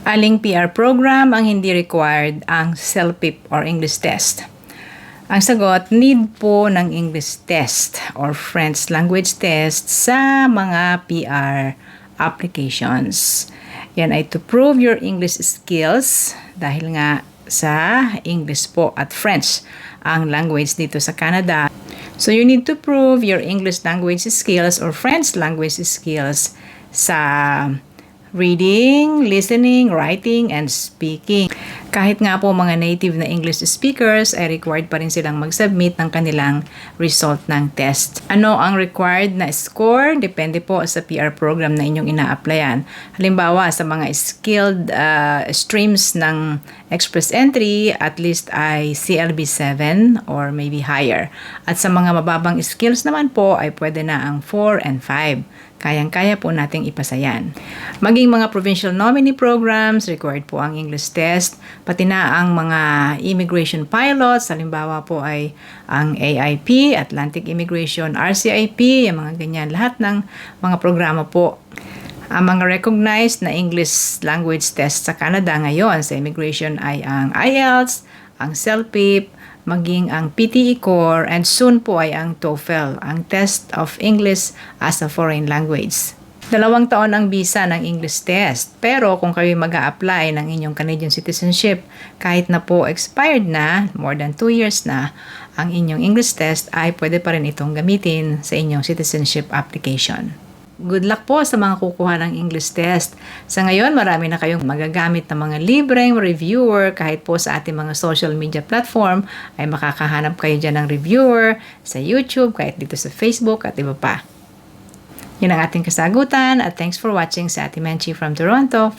Aling PR program ang hindi required ang CELPIP or English test? Ang sagot, need po ng English test or French language test sa mga PR applications. Yan ay to prove your English skills dahil nga sa English po at French ang language dito sa Canada. So you need to prove your English language skills or French language skills sa reading, listening, writing, and speaking. Kahit nga po mga native na English speakers ay required pa rin silang mag-submit ng kanilang result ng test. Ano ang required na score? Depende po sa PR program na inyong ina-applyan. Halimbawa, sa mga skilled streams ng Express Entry, at least ay CLB 7 or maybe higher. At sa mga mababang skills naman po ay pwede na ang 4 and 5. Kayang-kaya po nating ipasayan. Maging mga provincial nominee programs, required po ang English test, pati na ang mga immigration pilots, halimbawa po ay ang AIP, Atlantic Immigration, RCIP, yung mga ganyan, lahat ng mga programa po. Ang mga recognized na English language test sa Canada ngayon sa immigration ay ang IELTS, ang CELPIP, maging ang PTE Core, and soon po ay ang TOEFL, ang Test of English as a Foreign Language. 2 taon ang visa ng English test, pero kung kayo mag-a-apply ng inyong Canadian citizenship, kahit na po expired na, more than 2 years na, ang inyong English test ay pwede pa rin itong gamitin sa inyong citizenship application. Good luck po sa mga kukuha ng English test. Sa ngayon, marami na kayong magagamit ng mga libreng reviewer. Kahit po sa ating mga social media platform, ay makakahanap kayo dyan ng reviewer sa YouTube, kahit dito sa Facebook at iba pa. Yun ang ating kasagutan at thanks for watching sa Ate Menchi from Toronto.